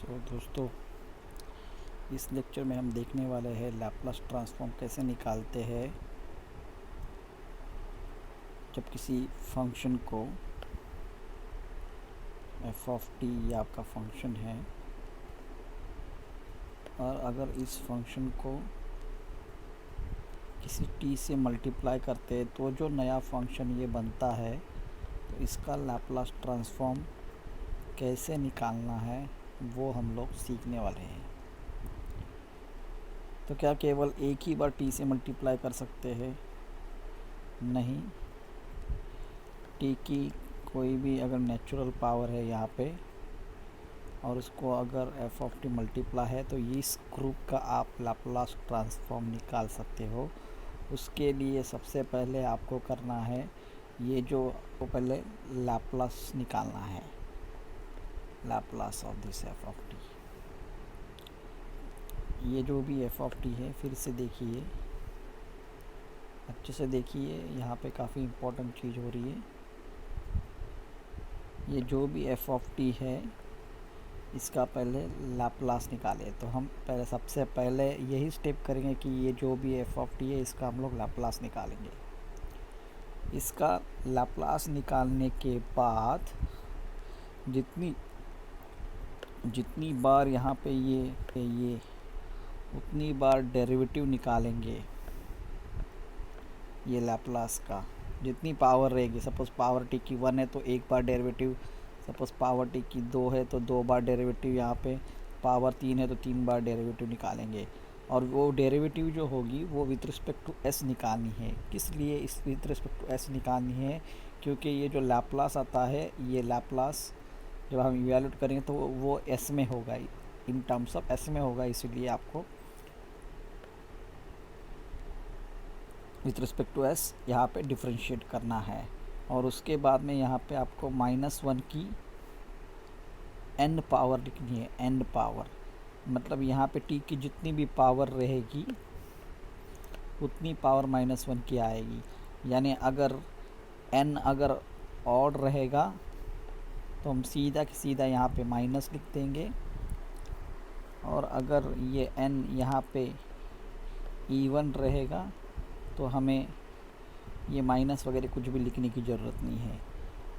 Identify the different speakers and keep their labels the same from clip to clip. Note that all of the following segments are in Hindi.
Speaker 1: दोस्तों, इस लेक्चर में हम देखने वाले हैं लैपलास ट्रांसफॉर्म कैसे निकालते हैं जब किसी फंक्शन को एफ ऑफ टी ये आपका फंक्शन है और अगर इस फंक्शन को किसी टी से मल्टीप्लाई करते हैं तो जो नया फंक्शन ये बनता है तो इसका लैपलास ट्रांसफॉर्म कैसे निकालना है वो हम लोग सीखने वाले हैं। तो क्या केवल एक ही बार टी से मल्टीप्लाई कर सकते हैं? नहीं, टी की कोई भी अगर नेचुरल पावर है यहाँ पे और उसको अगर एफ ऑफ टी मल्टीप्लाई है तो इस ग्रुप का आप लैपलास ट्रांसफॉर्म निकाल सकते हो। उसके लिए सबसे पहले आपको करना है ये जो पहले लैपलास निकालना है, Laplace of this F of T. ये जो भी एफ ऑफ टी है, फिर से देखिए, अच्छे से देखिए, यहाँ पे काफ़ी इम्पोर्टेंट चीज़ हो रही है। ये जो भी एफ ऑफ टी है इसका पहले लैपलास निकाले। तो हम पहले सबसे पहले यही स्टेप करेंगे कि ये जो भी एफ ऑफ टी है इसका हम लोग लैपलास निकालेंगे। इसका लैपलास निकालने के बाद जितनी बार यहाँ पे ये उतनी बार डेरिवेटिव निकालेंगे। ये लैपलास का जितनी पावर रहेगी, सपोज़ पावर टी की 1 है तो एक बार डेरिवेटिव, सपोज़ पावर टी की 2 है तो 2 बार डेरिवेटिव, यहाँ पे पावर 3 है तो 3 बार डेरिवेटिव निकालेंगे। और वो डेरिवेटिव जो होगी वो विथ रिस्पेक्ट टू एस निकालनी है। किस लिए इस विथ रिस्पेक्ट टू एस निकालनी है? क्योंकि ये जो लैपलास आता है, ये लैपलास जब हम इवैल्यूएट करेंगे तो वो एस में होगा, इन टर्म्स ऑफ एस में होगा, इसलिए आपको विथ रिस्पेक्ट टू एस यहाँ पे डिफ्रेंशिएट करना है। और उसके बाद में यहाँ पे आपको -1 की एंड पावर लिखनी है। एंड पावर मतलब यहाँ पे टी की जितनी भी पावर रहेगी उतनी पावर -1 की आएगी। यानी अगर n अगर ऑड रहेगा तो हम सीधा कि सीधा यहाँ पे माइनस लिख देंगे, और अगर ये n यहाँ पे इवन रहेगा तो हमें ये माइनस वगैरह कुछ भी लिखने की ज़रूरत नहीं है।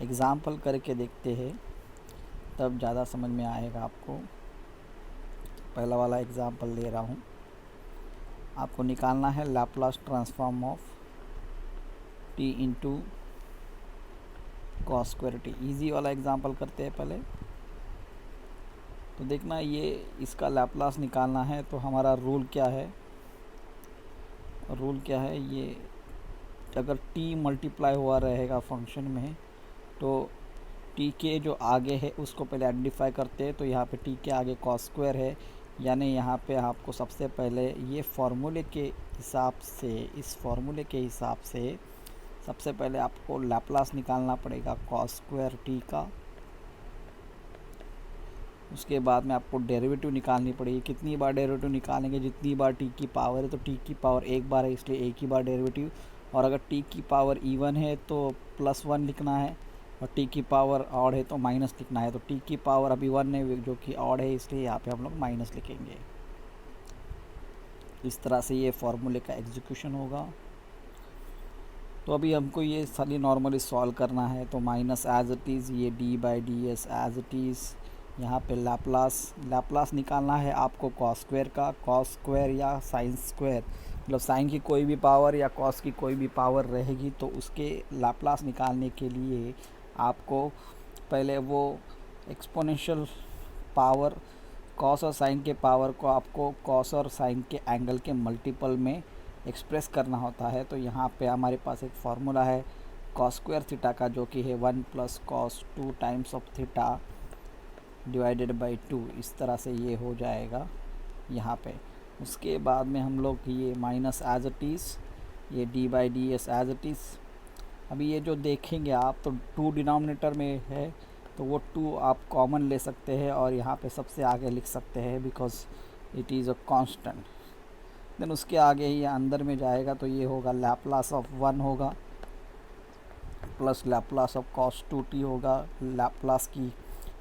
Speaker 1: एग्ज़ाम्पल करके देखते हैं तब ज़्यादा समझ में आएगा आपको। पहला वाला एग्ज़ाम्पल ले रहा हूँ। आपको निकालना है Laplace transform of T into cos square T. Easy वाला एग्ज़ाम्पल करते हैं पहले। तो देखना, ये इसका लैपलास निकालना है तो हमारा रूल क्या है? रूल क्या है? ये अगर टी मल्टीप्लाई हुआ रहेगा फंक्शन में तो टी के जो आगे है उसको पहले आइडेंटिफाई करते हैं। तो यहाँ पे टी के आगे कॉस स्क्वायर है, यानी यहाँ पे आपको सबसे पहले ये फार्मूले के हिसाब से, इस फार्मूले के हिसाब से सबसे पहले आपको लैपलास निकालना पड़ेगा कॉस स्क्वायर टी का। उसके बाद में आपको डेरिवेटिव निकालनी पड़ेगी। कितनी बार डेरिवेटिव निकालेंगे? जितनी बार टी की पावर है। तो टी की पावर एक बार है इसलिए एक ही बार डेरिवेटिव, और अगर टी की पावर इवन है तो +1 लिखना है, और टी की पावर ऑड है तो माइनस लिखना है। तो टी की पावर अभी 1 है जो कि ऑड है, इसलिए यहाँ पे हम लोग माइनस लिखेंगे। इस तरह से ये फार्मूले का एग्जीक्यूशन होगा। तो अभी हमको ये सारी नॉर्मली सॉल्व करना है। तो माइनस एज इट इज़, ये d/ds एज इट इज़। यहाँ पे लैपलास निकालना है आपको कॉस स्क्वायर का। कॉस स्क्वायर या साइन स्क्वायर, मतलब साइन की कोई भी पावर या कॉस की कोई भी पावर रहेगी तो उसके लैपलास निकालने के लिए आपको पहले वो एक्सपोनेंशियल पावर कॉस और साइन के पावर को आपको कॉस और साइन के एंगल के मल्टीपल में एक्सप्रेस करना होता है। तो यहाँ पे हमारे पास एक फार्मूला है कॉस स्क्वायर थीटा का, जो कि है 1 + cos 2 times of theta divided by 2। इस तरह से ये हो जाएगा यहाँ पे। उसके बाद में हम लोग ये माइनस एज इट इज़, ये d/ds एज इट इज़। अभी ये जो देखेंगे आप तो 2 डिनोमिनेटर में है तो वो 2 आप कॉमन ले सकते हैं और यहाँ पे सबसे आगे लिख सकते हैं, because it is a constant. Then उसके आगे ही अंदर में जाएगा तो ये होगा लैपलास ऑफ 1 होगा plus Laplace of cos 2t होगा, लैपलास की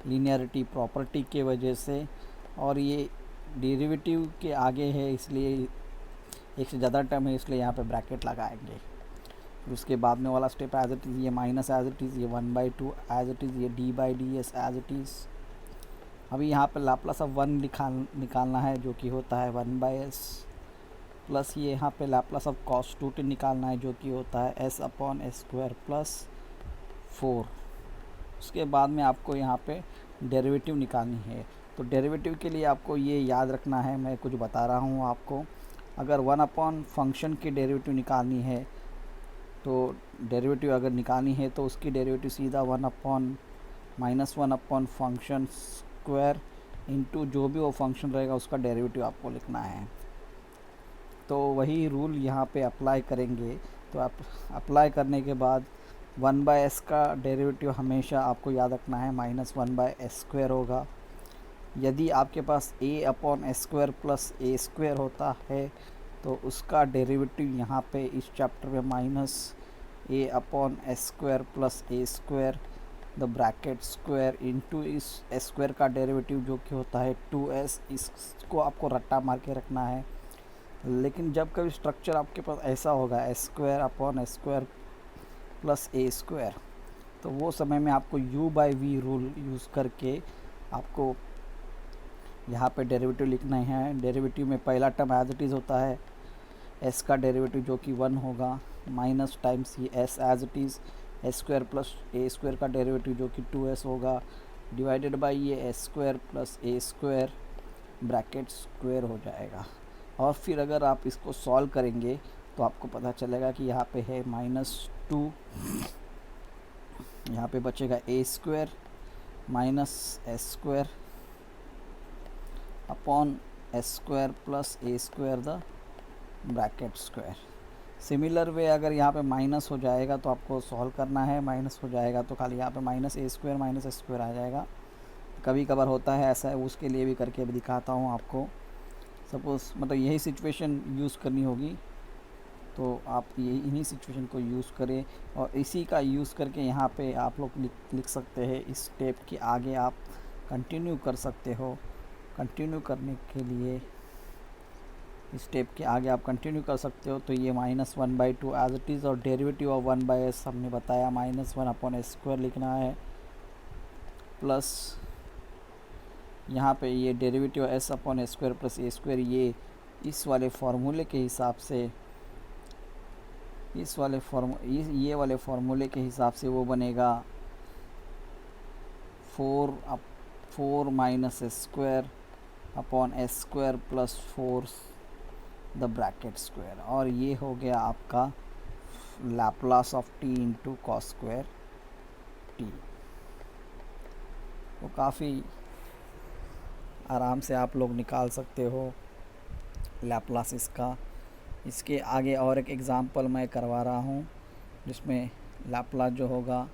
Speaker 1: लीनियरिटी प्रॉपर्टी के वजह से, और ये डेरिवेटिव के आगे है इसलिए एक से ज़्यादा टर्म है इसलिए यहाँ पे ब्रैकेट लगाएंगे। फिर उसके बाद में वाला स्टेप एज इट इज़ ये माइनस एज इट इज़, ये 1/2 एज इट इज़, ये d/ds एज इट इज़। अभी यहाँ पे लाप्लास ऑफ 1 निकालना है जो कि होता है 1/s, प्लस ये यहाँ पे लाप्लास ऑफ cos 2t निकालना है जो कि होता है s/s² प्लस 4। उसके बाद में आपको यहाँ पे डेरिवेटिव निकालनी है। तो डेरिवेटिव के लिए आपको ये याद रखना है, मैं कुछ बता रहा हूँ आपको। अगर 1 फंक्शन की डेरिवेटिव निकालनी है तो डेरिवेटिव अगर निकालनी है तो उसकी डेरिवेटिव सीधा 1/-1 फंक्शन स्क्वायर इंटू जो भी वो फंक्शन रहेगा उसका डेरिवेटिव आपको लिखना है। तो वही रूल यहाँ पे अप्लाई करेंगे। तो आप अप्लाई करने के बाद 1/s का डेरिवेटिव हमेशा आपको याद रखना है -1/s² होगा। यदि आपके पास a/s² प्लस a² होता है तो उसका डेरिवेटिव यहाँ पे इस चैप्टर में -a/s² plus a² the bracket square into इस s² का डेरिवेटिव जो कि होता है 2s। इसको आपको रट्टा मार के रखना है। लेकिन जब कभी स्ट्रक्चर आपके पास ऐसा होगा s² प्लस a², तो वो समय में आपको u/v रूल यूज़ करके आपको यहाँ पे डेरिवेटिव लिखना है। डेरिवेटिव में पहला टर्म एज इट इज़ होता है s का डेरिवेटिव जो कि 1 होगा, माइनस टाइम्स ये s as it is, s² plus a² का डेरिवेटिव जो कि 2s होगा, डिवाइडेड बाई ये s² plus a² bracket square हो जाएगा। और फिर अगर आप इसको सॉल्व करेंगे तो आपको पता चलेगा कि यहाँ पे है -2, यहाँ पे बचेगा a² minus s² upon s² plus a² the bracket square. Similar way अगर यहाँ पे माइनस हो जाएगा तो आपको सॉल्व करना है, माइनस हो जाएगा तो खाली यहाँ पे -a² माइनस s² आ जाएगा। कभी कभार होता है ऐसा है, उसके लिए भी करके दिखाता हूँ आपको। सपोज़ मतलब यही सिचुएशन यूज़ करनी होगी तो आप ये इन्हीं सिचुएशन को यूज़ करें, और इसी का यूज़ करके यहाँ पे आप लोग लिख सकते हैं। इस स्टेप के आगे आप कंटिन्यू कर सकते हो। कंटिन्यू करने के लिए इस स्टेप के आगे आप कंटिन्यू कर सकते हो। तो ये -1/2 एज इट इज़, और डेरिवेटिव ऑफ 1/s हमने बताया -1/s² लिखना है, प्लस यहाँ पे ये डेरिवेटिव s/s² प्लस a², ये इस वाले फार्मूले के हिसाब से ये वाले फार्मूले के हिसाब से वो बनेगा 4 minus s² upon s² plus 4 the bracket square. और ये हो गया आपका Laplace of t into cos square t। तो काफ़ी आराम से आप लोग निकाल सकते हो लैप्लास इसका। इसके आगे और एक एग्ज़ाम्पल मैं करवा रहा हूँ जिसमें लैप्लास जो होगा,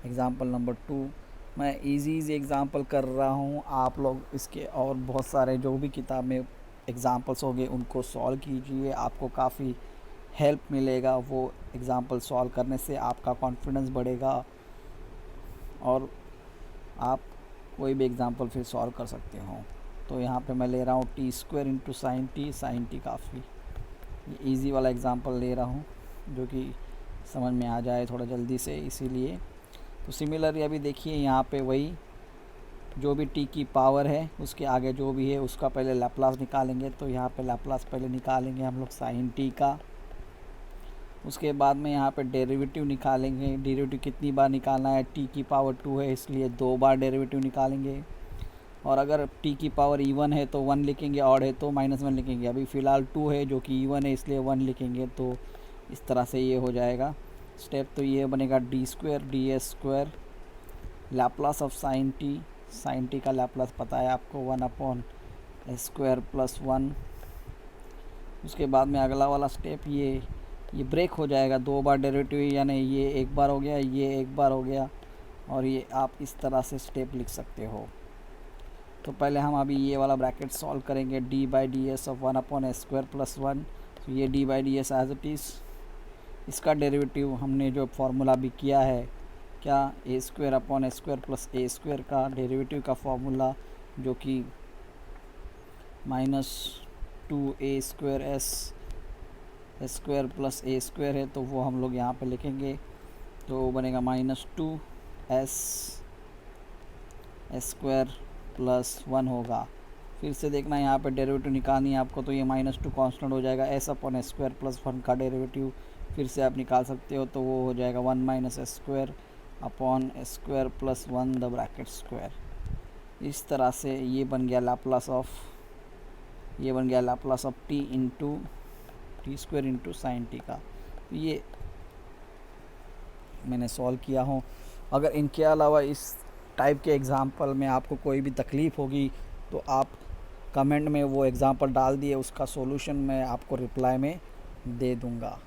Speaker 1: एग्ज़ाम्पल नंबर 2 मैं इजी एग्ज़ाम्पल कर रहा हूँ। आप लोग इसके और बहुत सारे जो भी किताब में एग्ज़ाम्पल्स होंगे उनको सॉल्व कीजिए, आपको काफ़ी हेल्प मिलेगा। वो एग्ज़ाम्पल सॉल्व करने से आपका कॉन्फिडेंस बढ़ेगा और आप कोई भी एग्ज़ाम्पल फिर सॉल्व कर सकते हो। तो यहाँ पे मैं ले रहा हूँ t² इंटू साइन t काफ़ी ये ईजी वाला एग्ज़ाम्पल ले रहा हूँ जो कि समझ में आ जाए थोड़ा जल्दी से, इसीलिए। तो सिमिलरली अभी देखिए यहाँ पे वही जो भी t की पावर है उसके आगे जो भी है उसका पहले लैप्लास निकालेंगे। तो यहाँ पे लैप्लास पहले निकालेंगे हम लोग साइन t का, उसके बाद में यहाँ पे डेरिवेटिव निकालेंगे। डेरिवेटिव कितनी बार निकालना है, t की पावर 2 है इसलिए 2 बार डेरिवेटिव निकालेंगे। और अगर t की पावर इवन है तो 1 लिखेंगे, ऑड है तो -1 लिखेंगे। अभी फ़िलहाल 2 है जो कि इवन है इसलिए 1 लिखेंगे। तो इस तरह से ये हो जाएगा स्टेप। तो ये बनेगा d² ds² Laplace of sine t का लैप्लास पता है आपको 1/s² प्लस 1। उसके बाद में अगला वाला स्टेप ये ब्रेक हो जाएगा, 2 बार डेरिवेटिव, यानी ये एक बार हो गया, ये एक बार हो गया, और ये आप इस तरह से स्टेप लिख सकते हो। तो पहले हम अभी ये वाला ब्रैकेट सॉल्व करेंगे, d/ds ऑफ 1/s² प्लस 1। तो ये d/ds एज इट इज़, इसका डेरिवेटिव हमने जो फार्मूला भी किया है क्या a square upon s square plus a square का डेरिवेटिव का फॉर्मूला जो कि -2a² s square plus a square है, तो वो हम लोग यहाँ पे लिखेंगे, तो वो बनेगा -2s स्क्वायर प्लस 1 होगा। फिर से देखना यहाँ पे डेरिवेटिव निकालनी है आपको, तो ये -2 कांस्टेंट हो जाएगा, s upon s square plus 1 का डेरिवेटिव फिर से आप निकाल सकते हो, तो वो हो जाएगा 1 - S square upon s square plus 1 the bracket square. इस तरह से ये बन गया Laplace of T into T square into sine T का। तो ये मैंने सॉल्व किया हूँ। अगर इनके अलावा इस टाइप के एग्ज़ाम्पल में आपको कोई भी तकलीफ़ होगी तो आप कमेंट में वो एग्ज़ाम्पल डाल दिए, उसका सॉल्यूशन मैं आपको रिप्लाई में दे दूँगा।